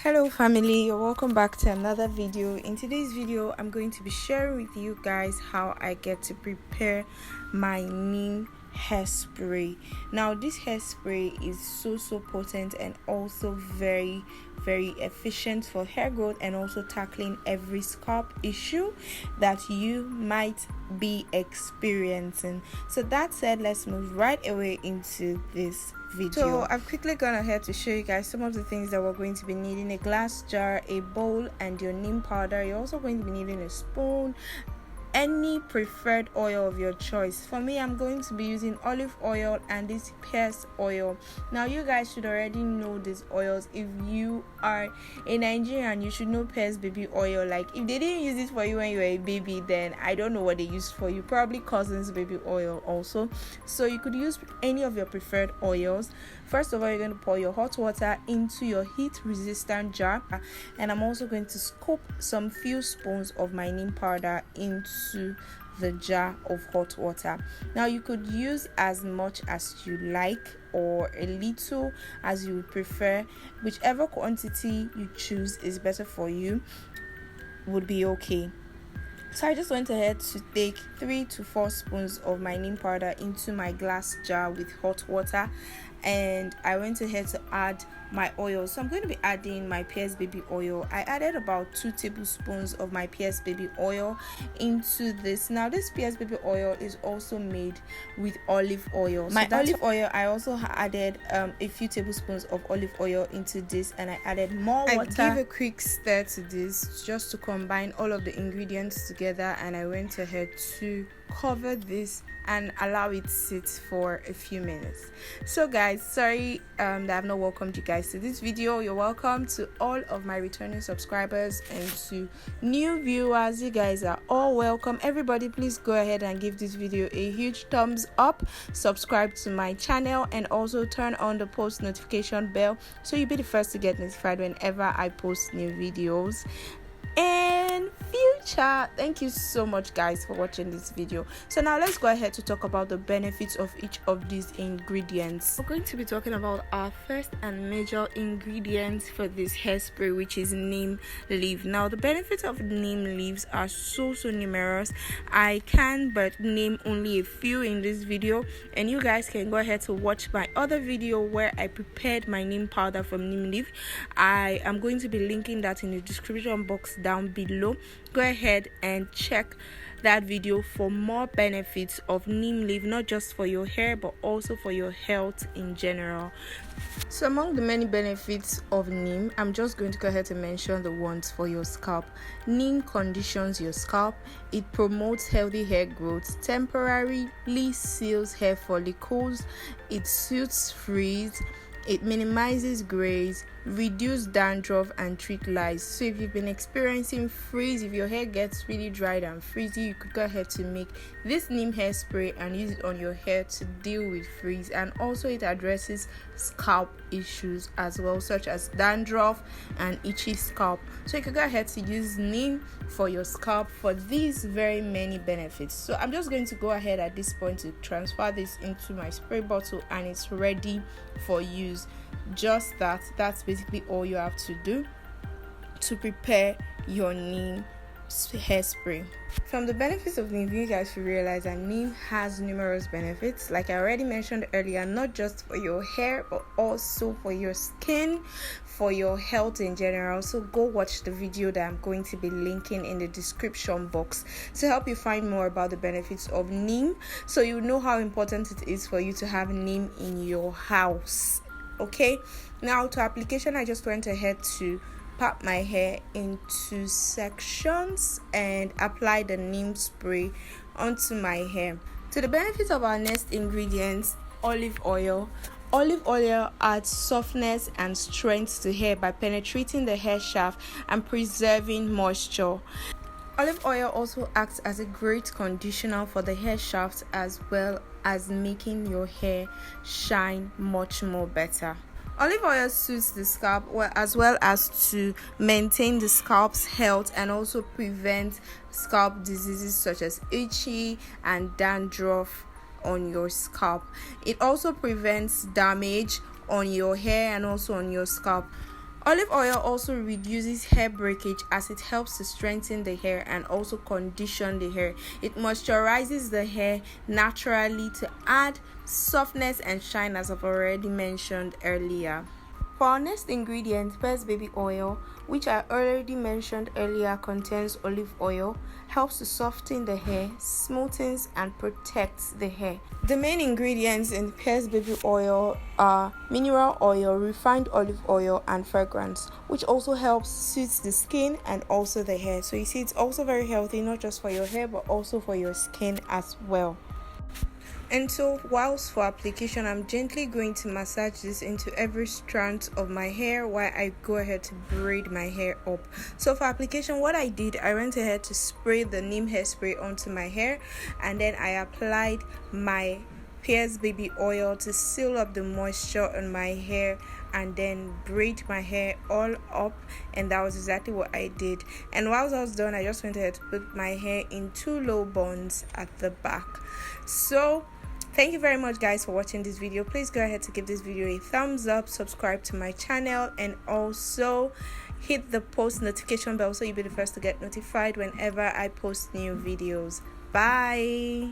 Hello family, welcome back to another video. In today's video I'm going to be sharing with you guys how I get to prepare my Neem hairspray. Now this hairspray is so potent and also very efficient for hair growth and also tackling every scalp issue that you might be experiencing. So that said, let's move right away into this video. So I've quickly gone ahead to show you guys some of the things that we're going to be needing: a glass jar, a bowl, and your neem powder. You're also going to be needing a spoon, any preferred oil of your choice. For me, I'm going to be using olive oil and this pears oil. Now you guys should already know these oils. If you are a Nigerian, you should know pears baby oil. Like if they didn't use it for you when you were a baby, then I don't know what they used for you. Probably cousins baby oil also. So you could use any of your preferred oils. First of all, you're going to pour your hot water into your heat resistant jar, and I'm also going to scoop some few spoons of my neem powder into the jar of hot water. Now you could use as much as you like or a little as you would prefer. Whichever quantity you choose is better for you would be okay. So I just went ahead to take 3 to 4 spoons of my neem powder into my glass jar with hot water, and I went ahead to add my oil. So I'm going to be adding my pears baby oil. I added about 2 tablespoons of my pears baby oil into this. Now this pears baby oil is also made with olive oil. So olive oil, I also added a few tablespoons of olive oil into this, and I added more water. I gave a quick stir to this just to combine all of the ingredients together, and I went ahead to cover this and allow it sit for a few minutes. So guys, sorry that I've not welcomed you guys to this video. You're welcome to all of my returning subscribers and to new viewers. You guys are all welcome. Everybody, please go ahead and give this video a huge thumbs up, subscribe to my channel, and also turn on the post notification bell so you'll be the first to get notified whenever I post new videos in future. Thank you so much guys for watching this video. So now let's go ahead to talk about the benefits of each of these ingredients. We're going to be talking about our first and major ingredient for this hairspray, which is neem leaf. Now the benefits of neem leaves are so numerous. I can but name only a few in this video, and you guys can go ahead to watch my other video where I prepared my neem powder from neem leaf. I am going to be linking that in the description box down below. Go ahead and check that video for more benefits of neem leaf, not just for your hair but also for your health in general. So among the many benefits of neem, I'm just going to go ahead and mention the ones for your scalp. Neem conditions your scalp. It promotes healthy hair growth, temporarily seals hair follicles, it soothes frizz, it minimizes grays, reduce dandruff, and treat lice. So if you've been experiencing frizz, if your hair gets really dried and frizzy, you could go ahead to make this neem hairspray and use it on your hair to deal with frizz. And also it addresses scalp issues as well, such as dandruff and itchy scalp. So you could go ahead to use neem for your scalp for these very many benefits. So I'm just going to go ahead at this point to transfer this into my spray bottle, and it's ready for use. Just that's basically all you have to do to prepare your neem hairspray. From the benefits of neem, you guys should realize that neem has numerous benefits, like I already mentioned earlier, not just for your hair but also for your skin, for your health in general. So go watch the video that I'm going to be linking in the description box to help you find more about the benefits of neem, so you know how important it is for you to have neem in your house. Okay, now to application, I just went ahead to part my hair into sections and apply the neem spray onto my hair. To the benefits of our next ingredients, olive oil. Olive oil adds softness and strength to hair by penetrating the hair shaft and preserving moisture. Olive oil also acts as a great conditioner for the hair shaft, as well as making your hair shine much more better. Olive oil soothes the scalp as well as to maintain the scalp's health and also prevent scalp diseases such as itchy and dandruff on your scalp. It also prevents damage on your hair and also on your scalp. Olive oil also reduces hair breakage as it helps to strengthen the hair and also condition the hair. It moisturizes the hair naturally to add softness and shine, as I've already mentioned earlier. For our next ingredient, Pears baby oil, which I already mentioned earlier, contains olive oil, helps to soften the hair, smoothens and protects the hair. The main ingredients in Pears baby oil are mineral oil, refined olive oil, and fragrance, which also helps soothe the skin and also the hair. So you see, it's also very healthy, not just for your hair but also for your skin as well. And so whilst for application, I'm gently going to massage this into every strand of my hair while I go ahead to braid my hair up. So for application, what I did, I went ahead to spray the Neem hairspray onto my hair, and then I applied my Pears baby oil to seal up the moisture on my hair and then braid my hair all up, and that was exactly what I did. And whilst I was done, I just went ahead to put my hair in 2 low buns at the back. So thank you very much guys for watching this video. Please go ahead to give this video a thumbs up, subscribe to my channel, and also hit the post notification bell so you'll be the first to get notified whenever I post new videos. Bye.